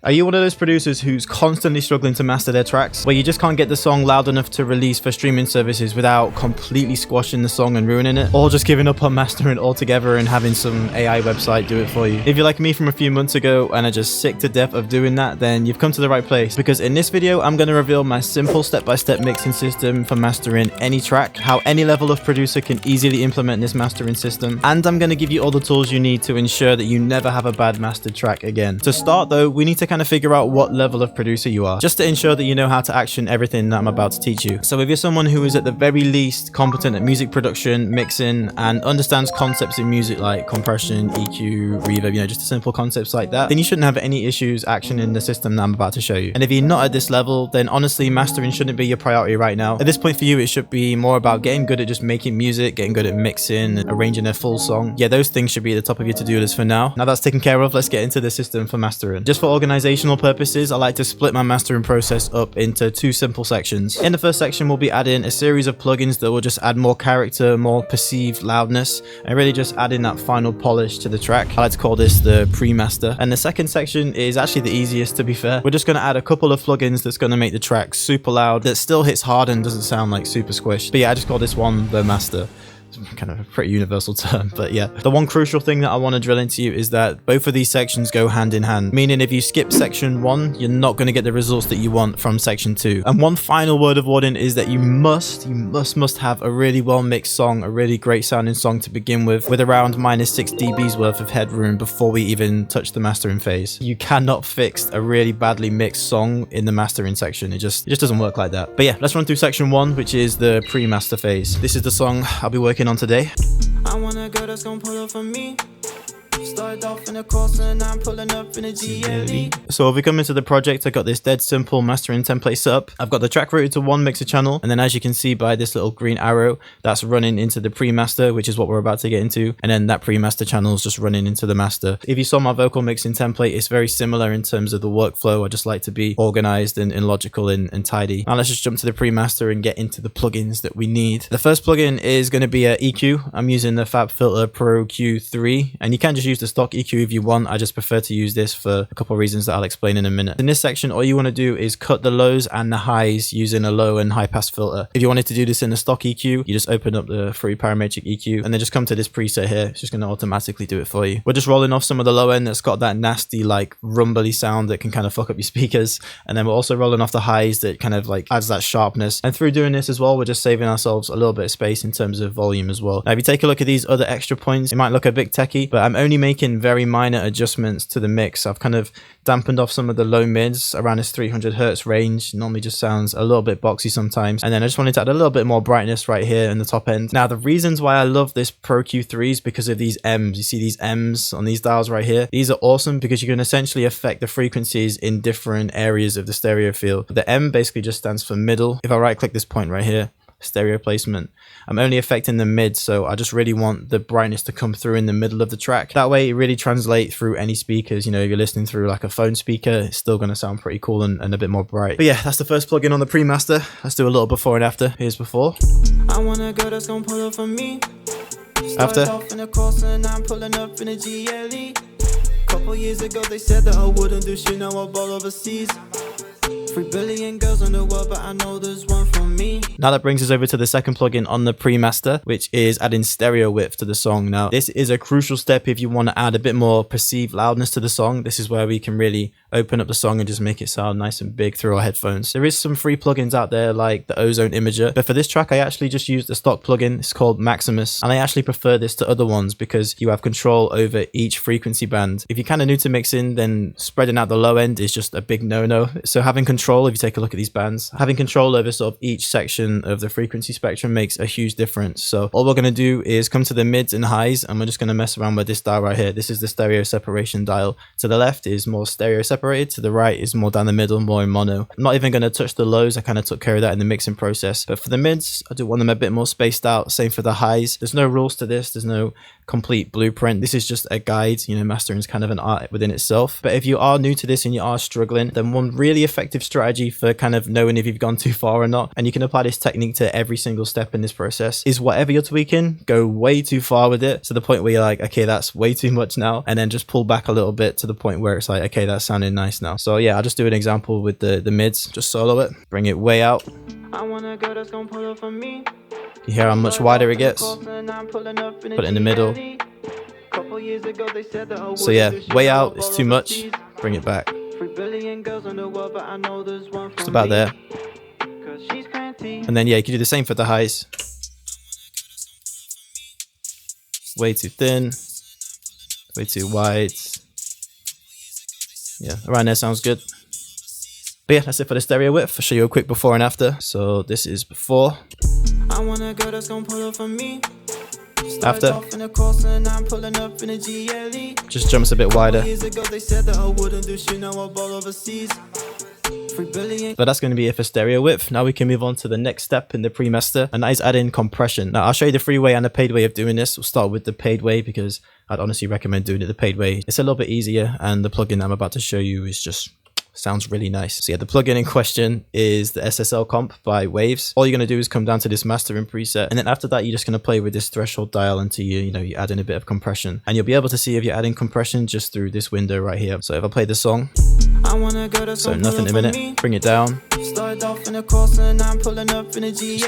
Are you one of those producers who's constantly struggling to master their tracks, where you just can't get the song loud enough to release for streaming services without completely squashing the song and ruining it, or just giving up on mastering altogether and having some AI website do it for you? If you're like me from a few months ago and are just sick to death of doing that, then you've come to the right place, because in this video I'm going to reveal my simple step-by-step mixing system for mastering any track, how any level of producer can easily implement this mastering system, and I'm going to give you all the tools you need to ensure that you never have a bad mastered track again. To start though, we need to kind of figure out what level of producer you are, just to ensure that you know how to action everything that I'm about to teach you. So if you're someone who is at the very least competent at music production, mixing, and understands concepts in music like compression, EQ, reverb, just simple concepts like that, then you shouldn't have any issues actioning the system that I'm about to show you. And if you're not at this level, then honestly mastering shouldn't be your priority right now. At this point for you, it should be more about getting good at just making music, getting good at mixing, arranging a full song. Yeah, those things should be at the top of your to-do list for now. Now that's taken care of, let's get into the system for mastering. Just for organizational purposes, I like to split my mastering process up into two simple sections. In the first section, we'll be adding a series of plugins that will just add more character, more perceived loudness, and really just adding that final polish to the track. I like to call this the Premaster. And the second section is actually the easiest, to be fair. We're just going to add a couple of plugins that's going to make the track super loud, that still hits hard and doesn't sound like super squished. But yeah, I just call this one the Master. Kind of a pretty universal term, but yeah. The one crucial thing that I want to drill into you is that both of these sections go hand in hand, meaning if you skip section 1, you're not going to get the results that you want from section 2. And one final word of warning is that you must have a really well mixed song, a really great sounding song to begin with around -6 dBs worth of headroom before we even touch the mastering phase. You cannot fix a really badly mixed song in the mastering section. It just doesn't work like that. But yeah, let's run through section 1, which is the pre-master phase. This is the song I'll be working on today. I want a girl that's gonna pull up for me. Started off in a course and I'm pulling up in a GLE. So if we come into the project, I got this dead simple mastering template set up. I've got the track routed to one mixer channel, and then as you can see by this little green arrow, that's running into the pre-master, which is what we're about to get into, and then that pre-master channel is just running into the master. If you saw my vocal mixing template, it's very similar in terms of the workflow. I just like to be organized and logical and tidy. Now let's just jump to the pre-master and get into the plugins that we need. The first plugin is going to be a EQ. I'm using the FabFilter Pro Q3, and you can just use the stock EQ if you want. I just prefer to use this for a couple of reasons that I'll explain in a minute. In this section, all you want to do is cut the lows and the highs using a low and high pass filter. If you wanted to do this in the stock EQ, you just open up the free parametric EQ and then just come to this preset here. It's just going to automatically do it for you. We're just rolling off some of the low end that's got that nasty like rumbly sound that can kind of fuck up your speakers, and then we're also rolling off the highs that kind of like adds that sharpness. And through doing this as well, we're just saving ourselves a little bit of space in terms of volume as well. Now if you take a look at these other extra points, it might look a bit techie, but I'm only making very minor adjustments to the mix. I've kind of dampened off some of the low mids around this 300 hertz range. Normally just sounds a little bit boxy sometimes, and then I just wanted to add a little bit more brightness right here in the top end. Now the reasons why I love this Pro Q3 is because of these M's. You see these M's on these dials right here? These are awesome because you can essentially affect the frequencies in different areas of the stereo field. The M basically just stands for middle. If I right click this point right here, stereo placement, I'm only affecting the mid, so I just really want the brightness to come through in the middle of the track. That way it really translates through any speakers. If you're listening through like a phone speaker, it's still going to sound pretty cool and a bit more bright. But yeah, that's the first plugin on the pre-master. Let's do a little before and after. Here's before. I want a girl that's gonna pull up for me. After. Started off in a course and I'm pulling up in a GLE. Couple years ago they said that I wouldn't do shit, now I ball overseas. 3 billion girls in the world, but I know there's one for me. Now that brings us over to the second plugin on the pre-master, which is adding stereo width to the song. Now this is a crucial step if you want to add a bit more perceived loudness to the song. This is where we can really open up the song and just make it sound nice and big through our headphones. There is some free plugins out there like the Ozone Imager, but for this track I actually just used a stock plugin. It's called Maximus, and I actually prefer this to other ones because you have control over each frequency band. If you're kind of new to mixing, then spreading out the low end is just a big no-no. So having control, if you take a look at these bands, having control over sort of each section of the frequency spectrum makes a huge difference. So all we're going to do is come to the mids and highs, and we're just going to mess around with this dial right here. This is the stereo separation dial. To the left is more stereo separated, to the right is more down the middle, more in mono. I'm not even going to touch the lows. I kind of took care of that in the mixing process. But for the mids, I do want them a bit more spaced out. Same for the highs. There's no rules to this. There's no complete blueprint. This is just a guide. You know, mastering is kind of an art within itself. But if you are new to this and you are struggling, then one really effective strategy for kind of knowing if you've gone too far or not, and you can apply this technique to every single step in this process, is whatever you're tweaking, go way too far with it to the point where you're like, okay, that's way too much now, and then just pull back a little bit to the point where it's like, okay, that's sounding nice now. So yeah, I'll just do an example with the mids. Just solo it, bring it way out. I wanna go, that's gonna pull up for me. You hear how much wider it gets? Put it in the middle. So yeah, way out, it's too much. Bring it back. Just about there. And then yeah, you can do the same for the highs. Way too thin. Way too wide. Yeah, around there sounds good. But yeah, that's it for the stereo width. I'll show you a quick before and after. So this is before. I wanna go, that's gonna pull up for me. After. Just jumps a bit wider. But that's going to be it for stereo width. Now we can move on to the next step in the Premaster, and that is adding compression. Now I'll show you the free way and the paid way of doing this. We'll start with the paid way because I'd honestly recommend doing it the paid way. It's a little bit easier, and the plugin I'm about to show you is just sounds really nice. So yeah, the plugin in question is the SSL comp by Waves. All you're going to do is come down to this mastering preset, and then after that you're just going to play with this threshold dial until you add in a bit of compression, and you'll be able to see if you're adding compression just through this window right here. So if I play the song, so nothing in a minute, bring it down, just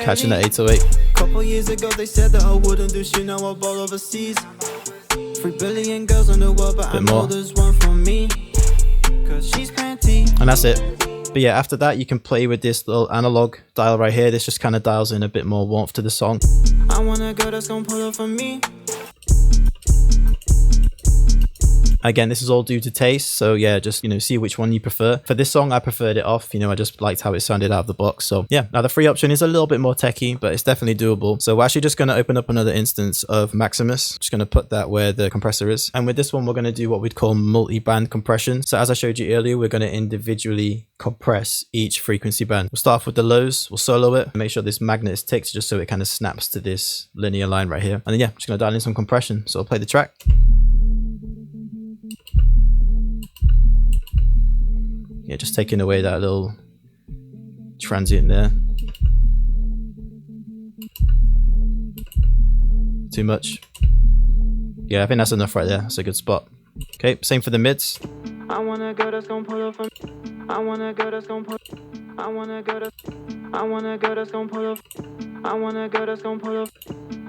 catching that 808. Couple years ago they said that I wouldn't do shit, now I ball overseas. 3 billion girls on the world, but I know there's one for me. And that's it. But yeah, after that you can play with this little analog dial right here. This just kind of dials in a bit more warmth to the song. I wanna go, that's gonna pull up for me. Again, this is all due to taste, so yeah, just see which one you prefer. For this song I preferred it off. I just liked how it sounded out of the box. So yeah, now the free option is a little bit more techie, but it's definitely doable. So we're actually just going to open up another instance of Maximus. Just going to put that where the compressor is, and with this one we're going to do what we'd call multi-band compression. So as I showed you earlier, we're going to individually compress each frequency band. We'll start off with the lows, we'll solo it, make sure this magnet is ticked just so it kind of snaps to this linear line right here, and then yeah, I'm just going to dial in some compression. So I'll play the track. Yeah, just taking away that little transient there. Too much. Yeah, I think that's enough right there. That's a good spot. Okay, same for the mids. I wanna go, that's gonna pull up for me. I wanna go, that's gonna pull. I wanna go, that's gonna pull up. I wanna go, that's gonna pull up.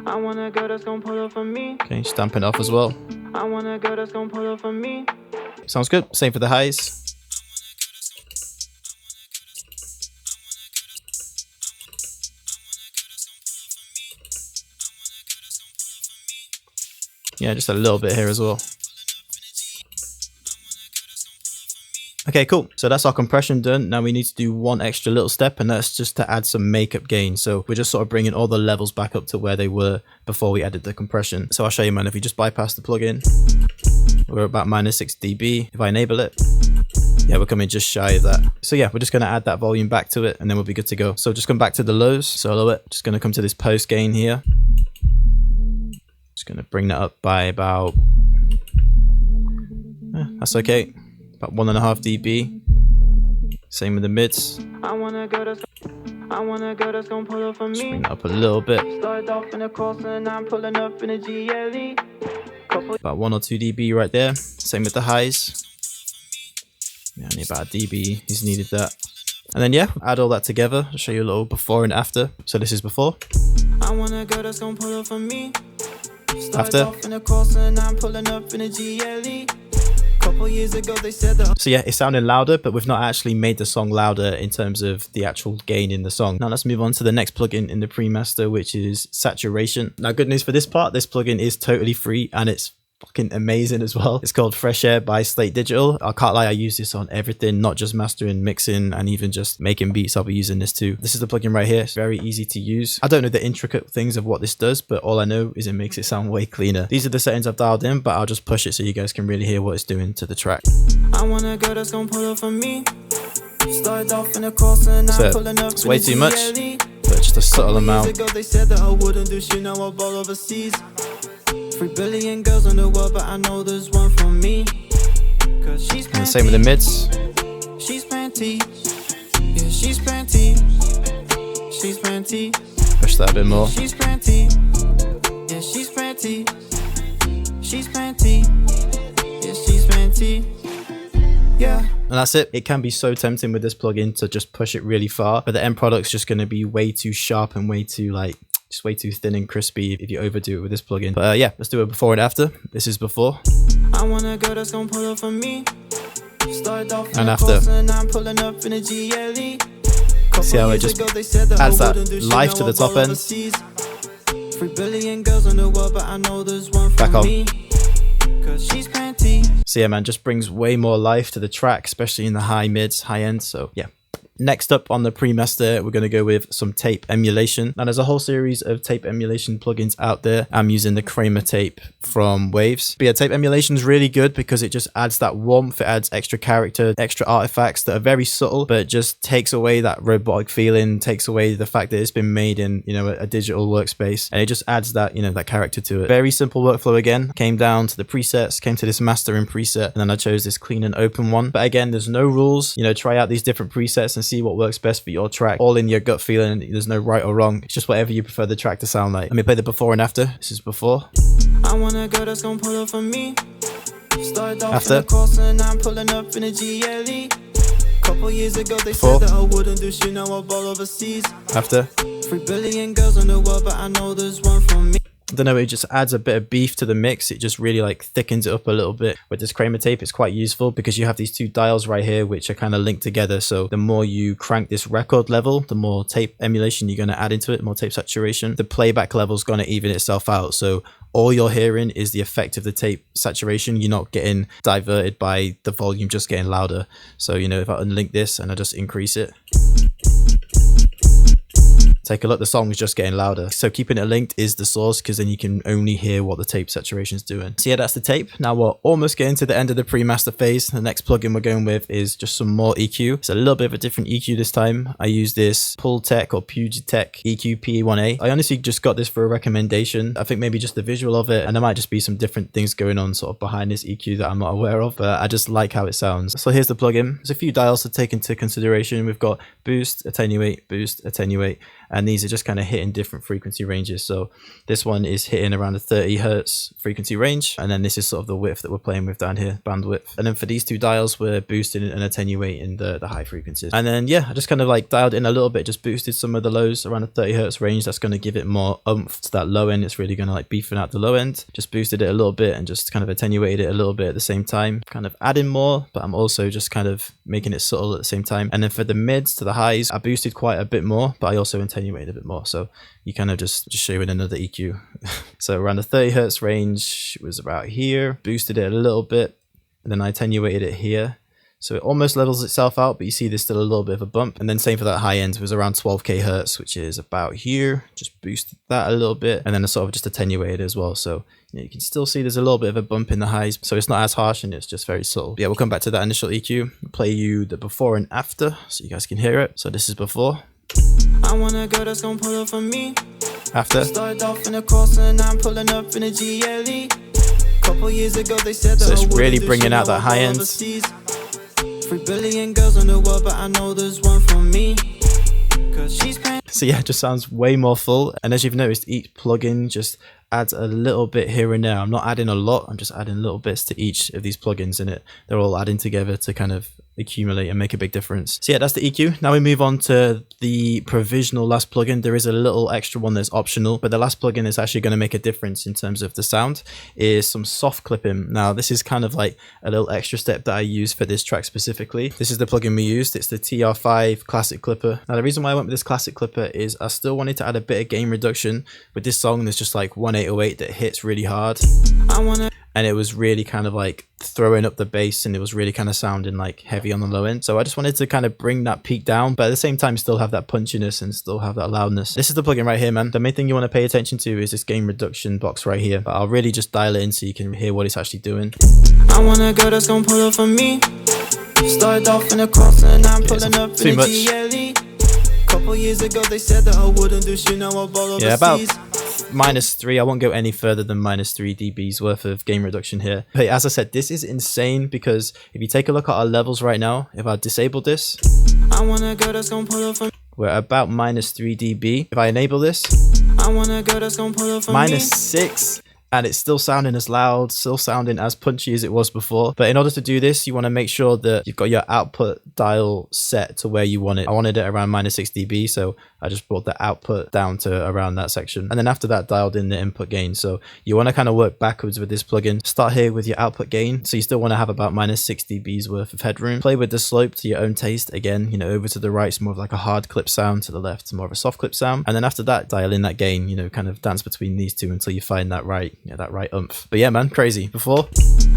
I wanna go, that's gonna pull up for me. Okay, stamping off as well. I wanna go, that's gonna pull up for me. Sounds good. Same for the highs. Yeah, just a little bit here as well. Okay, cool. So that's our compression done. Now we need to do one extra little step, and that's just to add some makeup gain. So we're just sort of bringing all the levels back up to where they were before we added the compression. So I'll show you, man. If you just bypass the plugin, we're about -6 dB. If I enable it, yeah, we're coming just shy of that. So yeah, we're just going to add that volume back to it, and then we'll be good to go. So just come back to the lows, solo it. Just going to come to this post gain here. Just going to bring that up by about, that's okay, about 1.5 dB. Same with the mids. I wanna go, that's gonna pull up for me. Just bring that up a little bit. Started off in the course and I'm pulling up in a GLE. About 1 or 2 dB right there. Same with the highs. Yeah, only about a dB is needed that. And then yeah, add all that together. I'll show you a little before and after. So this is before. I wanna go, that's gonna pull up for me. After. So yeah, it's sounding louder, but we've not actually made the song louder in terms of the actual gain in the song. Now let's move on to the next plugin in the Premaster, which is saturation. Now good news for this part, this plugin is totally free and it's fucking amazing as well. It's called Fresh Air by Slate Digital. I can't lie, I use this on everything, not just mastering, mixing, and even just making beats. I'll be using this too. This is the plugin right here. It's very easy to use. I don't know the intricate things of what this does, but all I know is it makes it sound way cleaner. These are the settings I've dialed in, but I'll just push it so you guys can really hear what it's doing to the track. I wanna go, that's gonna pull up for me. Started off in the course and I'm pulling up. It's way too much, but just a subtle amount. They said that I wouldn't do shit, now I ball overseas. 3 billion girls in the world, but I know there's one for me. Cause she's And the same with the mids. She's panty. Yeah, she's panty. She's panty. Push that a bit more. She's panty. Yeah, she's panty. She's panty. Yeah, she's panty. Yeah. And that's it. It can be so tempting with this plugin to just push it really far, but the end product's just going to be way too sharp and way too just way too thin and crispy if you overdo it with this plugin. But yeah, let's do it before and after. This is before. I want a girl that's gonna pull up for me. Started off And after. and I'm pulling up in a GLE. See how it just adds that life to the top end. 3 billion girls in the world, but I know there's one for Back on. me. Cause she's panty. So yeah, man, just brings way more life to the track, especially in the high mids, high end. So yeah. Next up on the Premaster, we're going to go with some tape emulation. Now, there's a whole series of tape emulation plugins out there. I'm using the Kramer tape from Waves. But yeah, tape emulation is really good because it just adds that warmth. It adds extra character, extra artifacts that are very subtle, but it just takes away that robotic feeling, takes away the fact that it's been made in, you know, a digital workspace. And it just adds that, you know, that character to it. Very simple workflow again. Came down to the presets, came to this mastering preset, and then I chose this clean and open one. But again, there's no rules. You know, try out these different presets and see what works best for your track, all in your gut feeling. There's no right or wrong, it's just whatever you prefer the track to sound like. Let me play the before and after. This is before. I want a girl that's gonna pull up for me. Started off After. in a course and I'm pulling up in a GLE. Couple years ago they Before. said that I wouldn't do shit, now I ball overseas. After. 3 billion girls in the world, but I know there's one for me. I don't know, it just adds a bit of beef to the mix. It just really like thickens it up a little bit. With this Kramer tape, it's quite useful because you have these two dials right here which are kind of linked together. So the more you crank this record level, the more tape emulation you're going to add into it, more tape saturation. The playback level is going to even itself out. So all you're hearing is the effect of the tape saturation. You're not getting diverted by the volume just getting louder. So, you know, if I unlink this and I just increase it, take a look, the song is just getting louder. So keeping it linked is the source because then you can only hear what the tape saturation is doing. So yeah, that's the tape. Now we're almost getting to the end of the pre-master phase. The next plugin we're going with is just some more EQ. It's a little bit of a different EQ this time. I use this Pultec or Pugitech EQ PE1A. I honestly just got this for a recommendation. I think maybe just the visual of it, and there might just be some different things going on sort of behind this EQ that I'm not aware of, but I just like how it sounds. So here's the plugin. There's a few dials to take into consideration. We've got boost, attenuate, and these are just kind of hitting different frequency ranges. So this one is hitting around the 30 hertz frequency range, and then this is sort of the width that we're playing with down here, bandwidth. And then for these two dials, we're boosting and attenuating the high frequencies. And then yeah, I just kind of like dialed in a little bit, just boosted some of the lows around the 30 hertz range. That's going to give it more oomph to that low end. It's really going to like beefing out the low end. Just boosted it a little bit and just kind of attenuated it a little bit at the same time, kind of adding more, but I'm also just kind of making it subtle at the same time. And then for the mids to the highs, I boosted quite a bit more, but I also attenuated a bit more. So you kind of just show it another EQ. So around the 30 hertz range was about here, boosted it a little bit, and then I attenuated it here. So it almost levels itself out, but you see there's still a little bit of a bump. And then same for that high end, it was around 12k hertz, which is about here. Just boosted that a little bit, and then I sort of just attenuated as well. So you can still see there's a little bit of a bump in the highs, so it's not as harsh and it's just very subtle. But yeah, we'll come back to that initial EQ, play you the before and after so you guys can hear it. So this is before. I want a girl that's gonna pull up for me. After. Started off in a course and I'm pulling up in a GLE. Couple years ago they said that So it's I really wouldn't do bringing shit, out now that I high ball end. overseas. 3 billion girls in the world, but I know there's one for me. Cause she's So yeah, it just sounds way more full. And as you've noticed, each plugin just adds a little bit here and there. I'm not adding a lot, I'm just adding little bits to each of these plugins in it. They're all adding together to kind of accumulate and make a big difference. So yeah, that's the EQ. Now we move on to the provisional last plugin. There is a little extra one that's optional, but the last plugin is actually going to make a difference in terms of the sound, is some soft clipping. Now this is kind of like a little extra step that I use for this track specifically. This is the plugin we used. It's the TR5 classic clipper. Now the reason why I went with this classic clipper is I still wanted to add a bit of gain reduction. With this song, there's just like 1808 that hits really hard. And it was really kind of like throwing up the bass, and it was really kind of sounding like heavy on the low end. So I just wanted to kind of bring that peak down, but at the same time still have that punchiness and still have that loudness. This is the plugin right here, man. The main thing you want to pay attention to is this gain reduction box right here, but I'll really just dial it in so you can hear what it's actually doing. I want a girl that's gonna pull up for me. Started off in a course and I'm pulling up too in a much. GLE. Couple years ago they said that I wouldn't do shit, now I ball overseas. Yeah, about -3. I won't go any further than -3 dBs worth of gain reduction here. But as I said, this is insane because if you take a look at our levels right now, if I disable this, I want a girl that's gonna pull up for me. we're about -3 dB. If I enable this, I want a girl that's gonna pull up for me. -6. And it's still sounding as loud, still sounding as punchy as it was before. But in order to do this, you want to make sure that you've got your output dial set to where you want it. I wanted it around -6 dB, so I just brought the output down to around that section. And then after that, dialed in the input gain. So you want to kind of work backwards with this plugin. Start here with your output gain. So you still want to have about -6 dBs worth of headroom. Play with the slope to your own taste. Again, you know, over to the right, it's more of like a hard clip sound. To the left, it's more of a soft clip sound. And then after that, dial in that gain, you know, kind of dance between these two until you find that right. Yeah, that right oomph. But yeah, man, crazy. Before,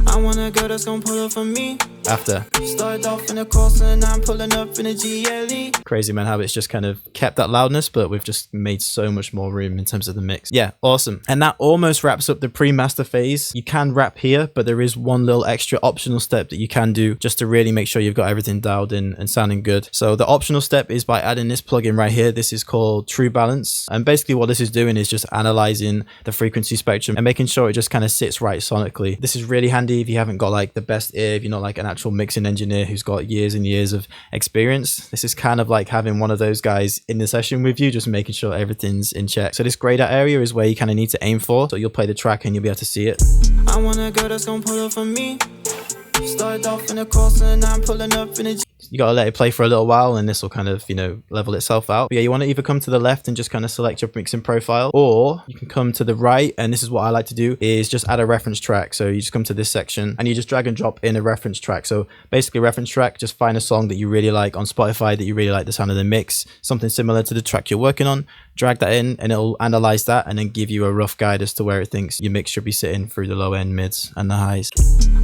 I want a girl that's gonna pull up for me. After, Started off in a course and I'm pulling up in a GLE. crazy, man, how it's just kind of kept that loudness, but we've just made so much more room in terms of the mix. Yeah, awesome. And that almost wraps up the pre-master phase. You can wrap here, but there is one little extra optional step that you can do just to really make sure you've got everything dialed in and sounding good. So the optional step is by adding this plugin right here. This is called True Balance. And basically what this is doing is just analyzing the frequency spectrum and making sure it just kind of sits right sonically. This is really handy if you haven't got like the best ear, if you're not like an actual mixing engineer who's got years and years of experience. This is kind of like having one of those guys in the session with you, just making sure everything's in check. So this grayed out area is where you kind of need to aim for. So you'll play the track and you'll be able to see it. I want a girl that's gonna pull up for me. Started off in a course and I'm pulling up in a You gotta let it play for a little while and this will kind of, you know, level itself out. But yeah, you want to either come to the left and just kind of select your mixing profile, or you can come to the right, and this is what I like to do, is just add a reference track. So you just come to this section and you just drag and drop in a reference track. So basically reference track, just find a song that you really like on Spotify, that you really like the sound of the mix, something similar to the track you're working on, drag that in and it'll analyze that and then give you a rough guide as to where it thinks your mix should be sitting through the low end, mids and the highs.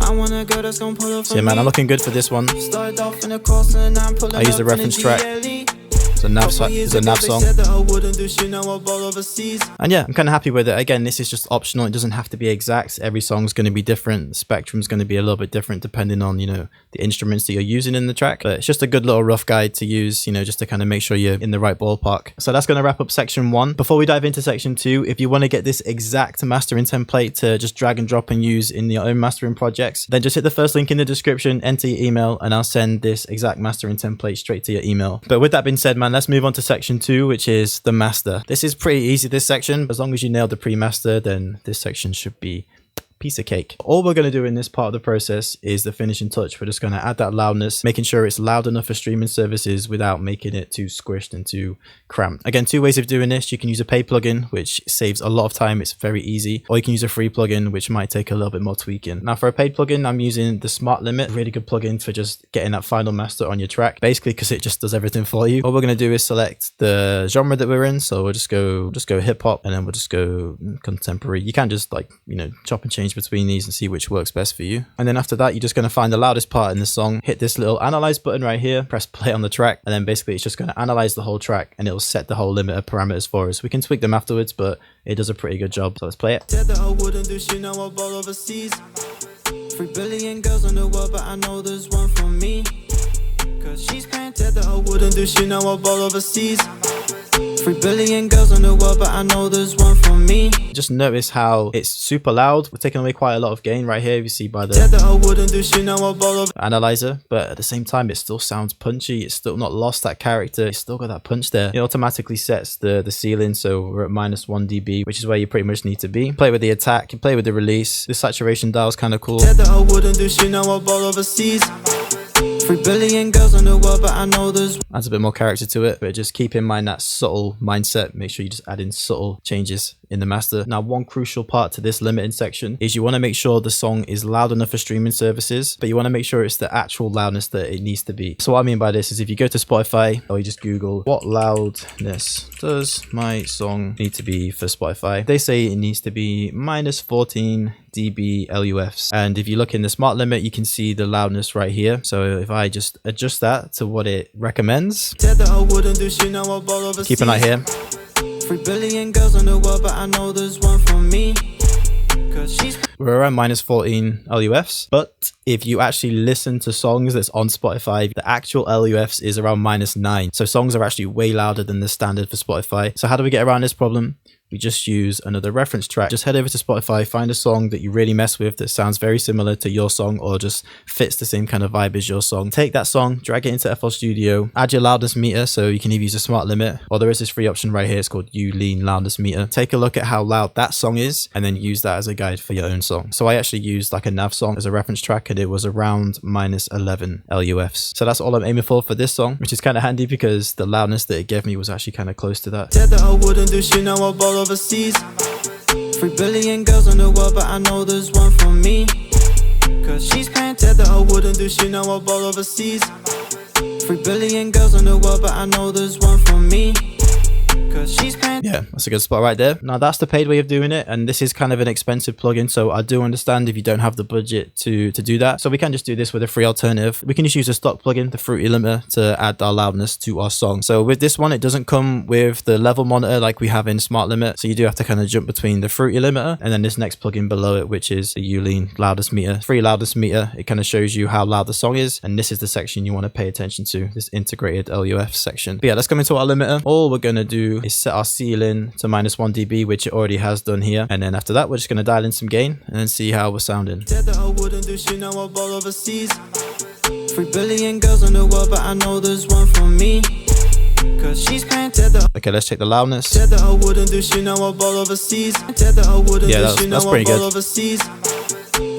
I want a girl that's gonna pull up for So yeah, man, I'm looking good for this one. Started off in a course and I'm pulling I use the reference track. It's a nav song. And yeah, I'm kind of happy with it. Again, this is just optional. It doesn't have to be exact. Every song's going to be different. The spectrum's going to be a little bit different depending on, you know, the instruments that you're using in the track. But it's just a good little rough guide to use, you know, just to kind of make sure you're in the right ballpark. So that's going to wrap up section 1. Before we dive into section 2, if you want to get this exact mastering template to just drag and drop and use in your own mastering projects, then just hit the first link in the description, enter your email, and I'll send this exact mastering template straight to your email. But with that being said, man, let's move on to section 2, which is the master. This is pretty easy, this section. As long as you nail the pre-master, then this section should be piece of cake. All we're going to do in this part of the process is the finishing touch. We're just going to add that loudness, making sure it's loud enough for streaming services without making it too squished and too cramped. Again, 2 ways of doing this. You can use a paid plugin, which saves a lot of time. It's very easy. Or you can use a free plugin, which might take a little bit more tweaking. Now for a paid plugin, I'm using the Smart Limit. Really good plugin for just getting that final master on your track, basically because it just does everything for you. All we're going to do is select the genre that we're in. So we'll just go hip hop, and then we'll just go contemporary. You can just, like, you know, chop and change between these and see which works best for you. And then after that, you're just going to find the loudest part in the song, hit this little analyze button right here, press play on the track, and then basically it's just going to analyze the whole track and it'll set the whole limit of parameters for us. We can tweak them afterwards, but it does a pretty good job. So let's play it. Said that I wouldn't do shit, now I'm all overseas. 3 billion girls in the world, but I know there's one for me. Cause she's painted that I wouldn't do shit, now I'm all overseas. 3 billion girls in the world, but I know there's one for me. Just notice how it's super loud. We're taking away quite a lot of gain right here, you see by the Said that I wouldn't do shit, now I'm all over. analyzer, but at the same time it still sounds punchy. It's still not lost that character. It's still got that punch there. It automatically sets the ceiling, so we're at -1 dB, which is where you pretty much need to be. Play with the attack, you play with the release. The saturation dial is kind of cool. Said that I wouldn't do shit, now I'm all overseas. 3 billion girls in the world, but I know there's Adds a bit more character to it, but just keep in mind that subtle mindset. Make sure you just add in subtle changes in the master. Now, one crucial part to this limiting section is you want to make sure the song is loud enough for streaming services, but you want to make sure it's the actual loudness that it needs to be. So what I mean by this is if you go to Spotify or you just Google what loudness does my song need to be for Spotify, they say it needs to be -14 dB LUFs. And if you look in the smart limit, you can see the loudness right here. So if I just adjust that to what it recommends, keep an eye here. 3 billion girls in the world, but I know there's one for me. We're around -14 LUFs, but if you actually listen to songs that's on Spotify, the actual LUFs is around -9. So songs are actually way louder than the standard for Spotify. So how do we get around this problem? we just use another reference track. Just head over to Spotify, find a song that you really mess with that sounds very similar to your song or just fits the same kind of vibe as your song. Take that song, drag it into FL Studio, add your loudness meter, so you can either use a smart limit or there is this free option right here. It's called Lean Loudness Meter. Take a look at how loud that song is and then use that as a guide for your own song. So I actually used like a nav song as a reference track and it was around -11 LUFs. So that's all I'm aiming for this song, which is kind of handy because the loudness that it gave me was actually kind of close to that. Said that I wouldn't do shit, now I ball overseas. 3 billion girls in the world, but I know there's one for me. Cause she's paying. Said that I wouldn't do shit, now I ball overseas. 3 billion girls in the world, but I know there's one for me. Cause she's paying. Yeah, that's a good spot right there. Now that's the paid way of doing it, and this is kind of an expensive plugin, so I do understand if you don't have the budget to do that. So we can just do this with a free alternative. We can just use a stock plugin, the Fruity Limiter, to add our loudness to our song. So with this one, it doesn't come with the level monitor like we have in Smart Limit, so you do have to kind of jump between the Fruity Limiter and then this next plugin below it, which is the Lean Loudness Meter. Free loudness meter, it kind of shows you how loud the song is, and this is the section you want to pay attention to, this integrated LUF section. But yeah, let's come into our limiter. All we're going to do is set our ceiling to -1 dB, which it already has done here, and then after that we're just going to dial in some gain and then see how we're sounding. Said that I wouldn't do shit, now I ball overseas. 3 billion girls in the world, but I know there's one for me. Cause she's paying. Okay, let's check the loudness. Said that I wouldn't do shit, now I ball overseas. Said that I wouldn't yeah, do shit, that's now pretty I ball good. overseas.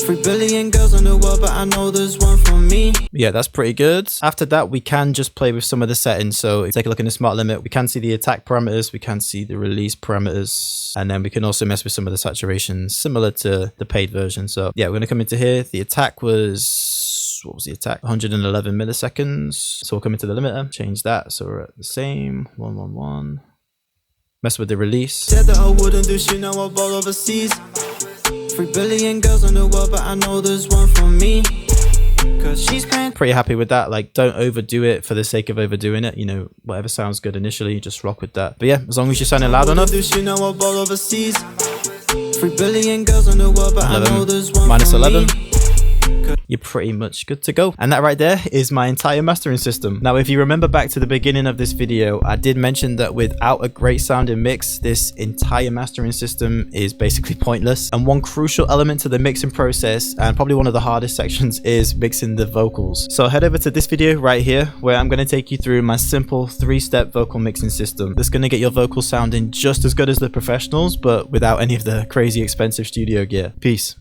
3 billion girls in the world, but I know there's one for me. Yeah, that's pretty good. After that, we can just play with some of the settings. So take a look in the smart limit. We can see the attack parameters. We can see the release parameters. And then we can also mess with some of the saturation similar to the paid version. So yeah, we're going to come into here. The attack was, what was the attack? 111 milliseconds. So we'll come into the limiter, change that. So we're at the same 111. Mess with the release. Said that I wouldn't do shit, now I ball overseas. 3 billion girls in the world, but I know there's one for me. Cause she's paying. Pretty happy with that. Like, don't overdo it for the sake of overdoing it. You know, whatever sounds good initially, just rock with that. But yeah, as long as you're sounding loud enough. Do shit, now I ball overseas. 3 billion girls in the world, but I know there's one for -11. me. You're pretty much good to go. And that right there is my entire mastering system. Now, if you remember back to the beginning of this video, I did mention that without a great sounding mix, this entire mastering system is basically pointless. And one crucial element to the mixing process, and probably one of the hardest sections, is mixing the vocals. So head over to this video right here, where I'm going to take you through my simple 3-step vocal mixing system. That's going to get your vocals sounding just as good as the professionals, but without any of the crazy expensive studio gear. Peace.